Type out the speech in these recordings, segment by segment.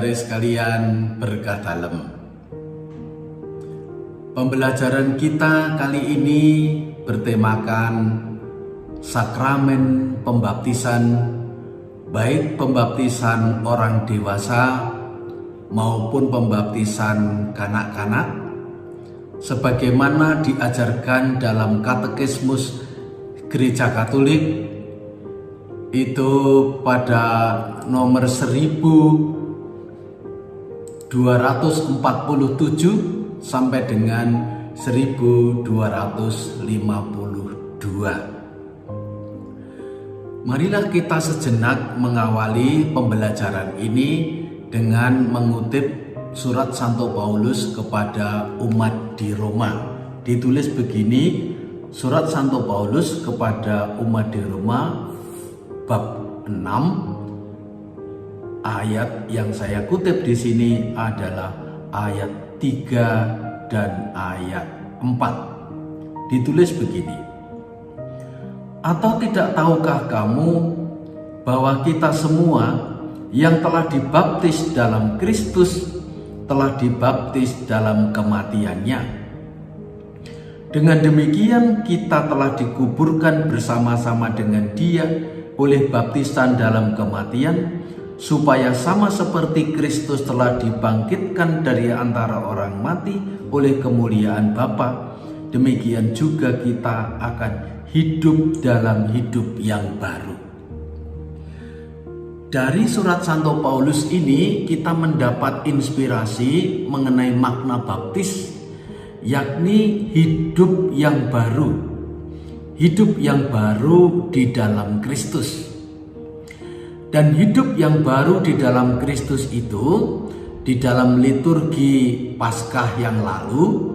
saudara sekalian berkah dalam. Pembelajaran kita kali ini bertemakan sakramen pembaptisan, baik pembaptisan orang dewasa maupun pembaptisan kanak-kanak, sebagaimana diajarkan dalam Katekismus Gereja Katolik itu pada nomor 1247 sampai dengan 1252. Marilah kita sejenak mengawali pembelajaran ini dengan mengutip surat Santo Paulus kepada umat di Roma. Ditulis begini, surat Santo Paulus kepada umat di Roma bab 6, ayat yang saya kutip di sini adalah ayat 3 dan ayat 4. Ditulis begini: atau tidak tahukah kamu bahwa kita semua yang telah dibaptis dalam Kristus telah dibaptis dalam kematiannya? Dengan demikian kita telah dikuburkan bersama-sama dengan Dia oleh baptisan dalam kematian, supaya sama seperti Kristus telah dibangkitkan dari antara orang mati oleh kemuliaan Bapa, demikian juga kita akan hidup dalam hidup yang baru. Dari surat Santo Paulus ini kita mendapat inspirasi mengenai makna baptis, yakni hidup yang baru. Hidup yang baru di dalam Kristus. Dan hidup yang baru di dalam Kristus itu, di dalam liturgi Paskah yang lalu,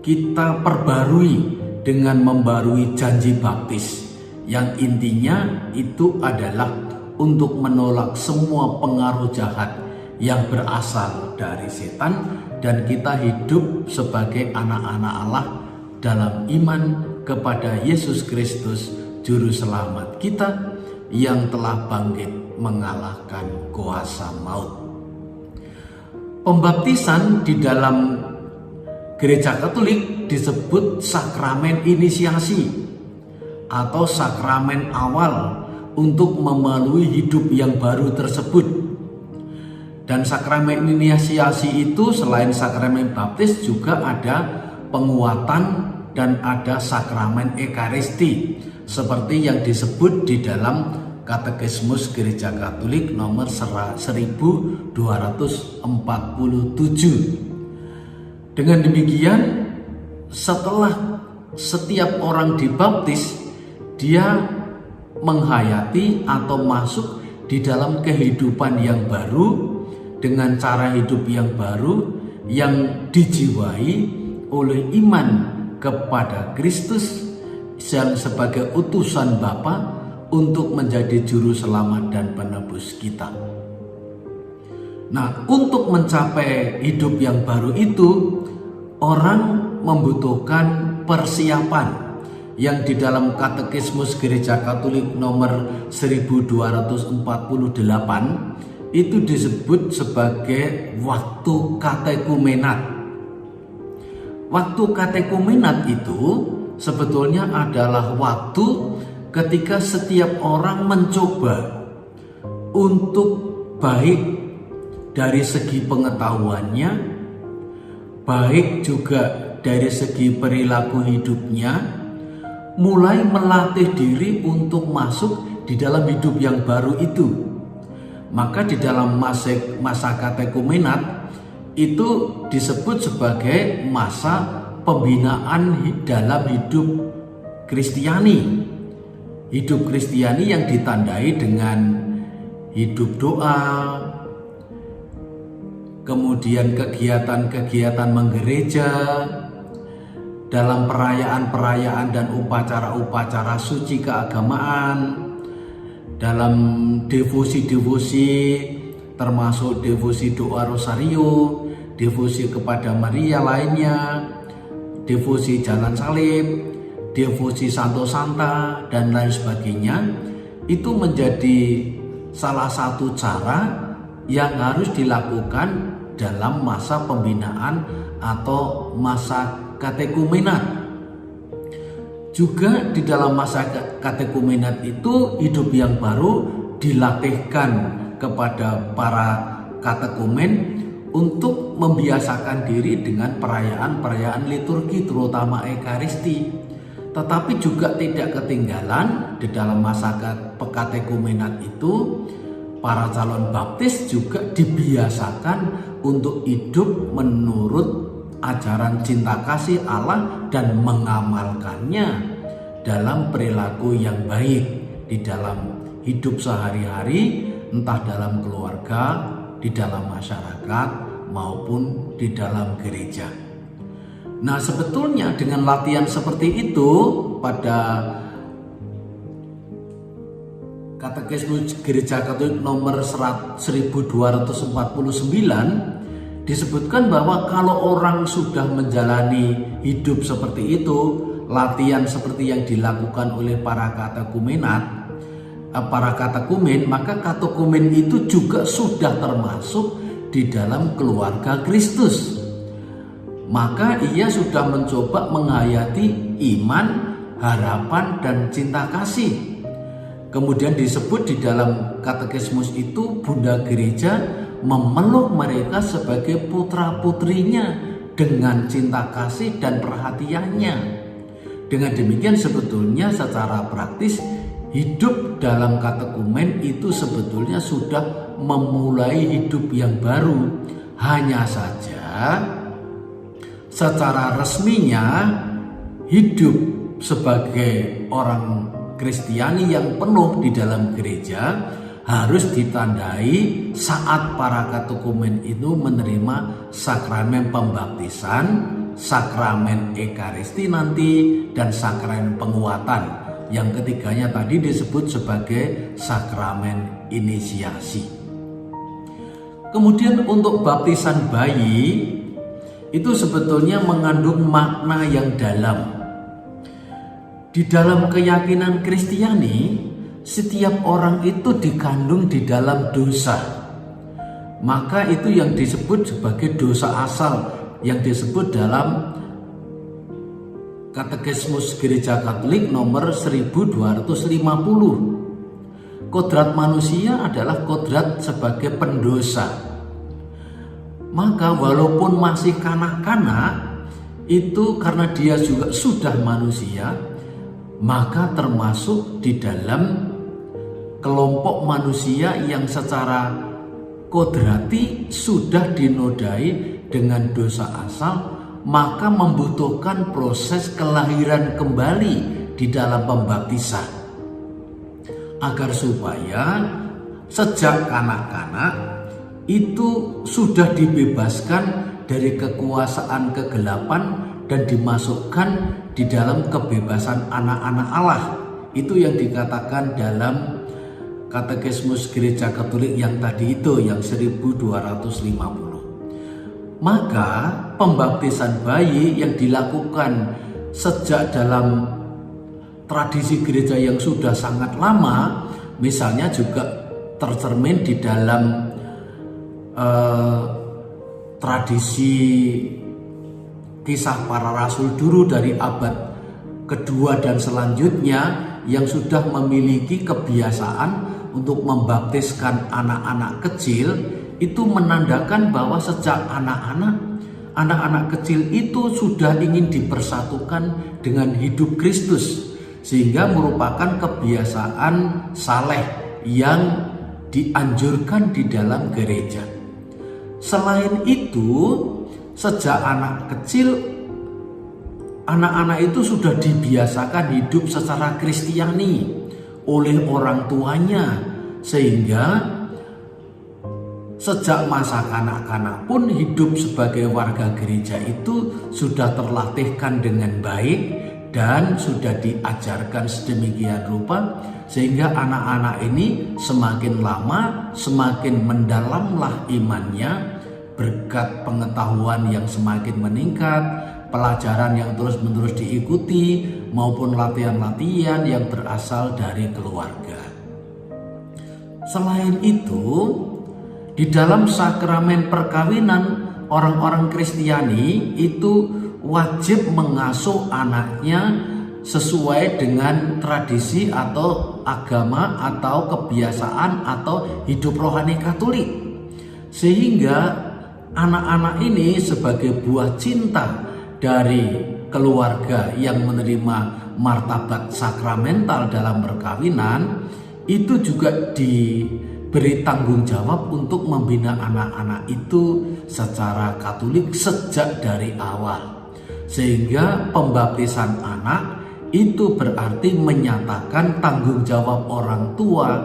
kita perbarui dengan membarui janji baptis, yang intinya itu adalah untuk menolak semua pengaruh jahat yang berasal dari setan, dan kita hidup sebagai anak-anak Allah dalam iman kepada Yesus Kristus, Juru Selamat kita yang telah bangkit mengalahkan kuasa maut. Pembaptisan di dalam Gereja Katolik disebut sakramen inisiasi atau sakramen awal untuk memenuhi hidup yang baru tersebut. Dan sakramen inisiasi itu selain sakramen baptis juga ada penguatan dan ada sakramen Ekaristi seperti yang disebut di dalam Katekismus Gereja Katolik nomor 1247. Dengan demikian, setelah setiap orang dibaptis, dia menghayati atau masuk di dalam kehidupan yang baru dengan cara hidup yang baru yang dijiwai oleh iman kepada Kristus yang sebagai utusan Bapa untuk menjadi juru selamat dan penebus kita. Nah, untuk mencapai hidup yang baru itu, orang membutuhkan persiapan yang di dalam Katekismus Gereja Katolik nomor 1248 itu disebut sebagai waktu katekumenat. Waktu katekumenat itu sebetulnya adalah waktu ketika setiap orang mencoba untuk baik dari segi pengetahuannya, baik juga dari segi perilaku hidupnya, mulai melatih diri untuk masuk di dalam hidup yang baru itu. Maka di dalam masa katekumenat itu disebut sebagai masa pembinaan dalam hidup Kristiani. Hidup Kristiani yang ditandai dengan hidup doa, kemudian kegiatan-kegiatan menggereja, dalam perayaan-perayaan dan upacara-upacara suci keagamaan, dalam devosi-devosi termasuk devosi doa rosario, devosi kepada Maria lainnya, devosi jalan salib, devosi Santo Santa dan lain sebagainya. Itu menjadi salah satu cara yang harus dilakukan dalam masa pembinaan atau masa katekumenat. Juga di dalam masa katekumenat itu hidup yang baru dilatihkan kepada para katekumen untuk membiasakan diri dengan perayaan-perayaan liturgi, terutama Ekaristi. Tetapi juga tidak ketinggalan di dalam masa katekumenat itu, para calon baptis juga dibiasakan untuk hidup menurut ajaran cinta kasih Allah dan mengamalkannya dalam perilaku yang baik di dalam hidup sehari-hari, entah dalam keluarga, di dalam masyarakat, maupun di dalam gereja. Nah, sebetulnya dengan latihan seperti itu pada Katekismus Gereja Katolik nomor 1249 disebutkan bahwa kalau orang sudah menjalani hidup seperti itu, latihan seperti yang dilakukan oleh para katekumen, maka katekumen itu juga sudah termasuk di dalam keluarga Kristus. Maka ia sudah mencoba menghayati iman, harapan, dan cinta kasih. Kemudian disebut di dalam katekismus itu, Bunda Gereja memeluk mereka sebagai putra-putrinya dengan cinta kasih dan perhatiannya. Dengan demikian sebetulnya secara praktis hidup dalam katekumen itu sebetulnya sudah memulai hidup yang baru. Hanya saja secara resminya hidup sebagai orang Kristiani yang penuh di dalam gereja harus ditandai saat para katekumen itu menerima sakramen pembaptisan, sakramen Ekaristi nanti, dan sakramen penguatan. Yang ketiganya tadi disebut sebagai sakramen inisiasi. Kemudian untuk baptisan bayi itu sebetulnya mengandung makna yang dalam. Di dalam keyakinan Kristiani, setiap orang itu dikandung di dalam dosa. Maka itu yang disebut sebagai dosa asal, yang disebut dalam Katekismus Gereja Katolik nomor 1250. Kodrat manusia adalah kodrat sebagai pendosa. Maka walaupun masih kanak-kanak, itu karena dia juga sudah manusia, maka termasuk di dalam kelompok manusia yang secara kodrati sudah dinodai dengan dosa asal, maka membutuhkan proses kelahiran kembali di dalam pembaptisan agar supaya sejak kanak-kanak itu sudah dibebaskan dari kekuasaan kegelapan dan dimasukkan di dalam kebebasan anak-anak Allah. Itu yang dikatakan dalam Katekismus Gereja Katolik yang tadi itu, yang 1250. Maka pembaptisan bayi yang dilakukan sejak dalam tradisi gereja yang sudah sangat lama, misalnya juga tercermin di dalam tradisi Kisah Para Rasul dulu dari abad kedua dan selanjutnya, yang sudah memiliki kebiasaan untuk membaptiskan anak-anak kecil. Itu menandakan bahwa sejak anak-anak kecil itu sudah ingin dipersatukan dengan hidup Kristus, sehingga merupakan kebiasaan saleh yang dianjurkan di dalam gereja. Selain itu, sejak anak kecil, anak-anak itu sudah dibiasakan hidup secara Kristiani oleh orang tuanya, sehingga sejak masa kanak-kanak pun hidup sebagai warga gereja itu sudah terlatihkan dengan baik dan sudah diajarkan sedemikian rupa, sehingga anak-anak ini semakin lama semakin mendalamlah imannya berkat pengetahuan yang semakin meningkat, pelajaran yang terus-menerus diikuti, maupun latihan-latihan yang berasal dari keluarga. Selain itu, Di dalam sakramen perkawinan, orang-orang Kristiani itu wajib mengasuh anaknya sesuai dengan tradisi atau agama atau kebiasaan atau hidup rohani Katolik. Sehingga anak-anak ini sebagai buah cinta dari keluarga yang menerima martabat sakramental dalam perkawinan, itu juga diberi tanggung jawab untuk membina anak-anak itu secara Katolik sejak dari awal. Sehingga pembaptisan anak itu berarti menyatakan tanggung jawab orang tua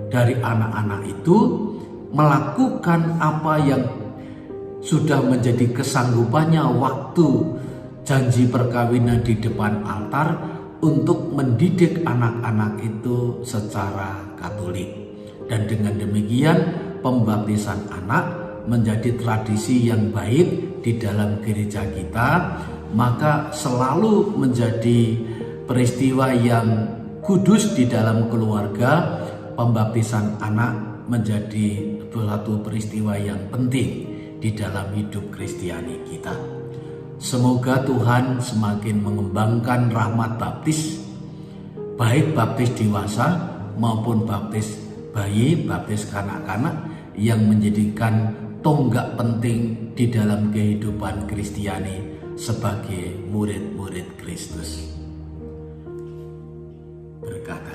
dari anak-anak itu melakukan apa yang sudah menjadi kesanggupannya waktu janji perkawinan di depan altar untuk mendidik anak-anak itu secara Katolik. Dan dengan demikian pembaptisan anak menjadi tradisi yang baik di dalam gereja kita, maka selalu menjadi peristiwa yang kudus di dalam keluarga. Pembaptisan anak menjadi suatu peristiwa yang penting di dalam hidup Kristiani kita. Semoga Tuhan semakin mengembangkan rahmat baptis, baik baptis dewasa maupun baptis bayi, baptis kanak-kanak, yang menjadikan tonggak penting di dalam kehidupan Kristiani sebagai murid-murid Kristus. Berkata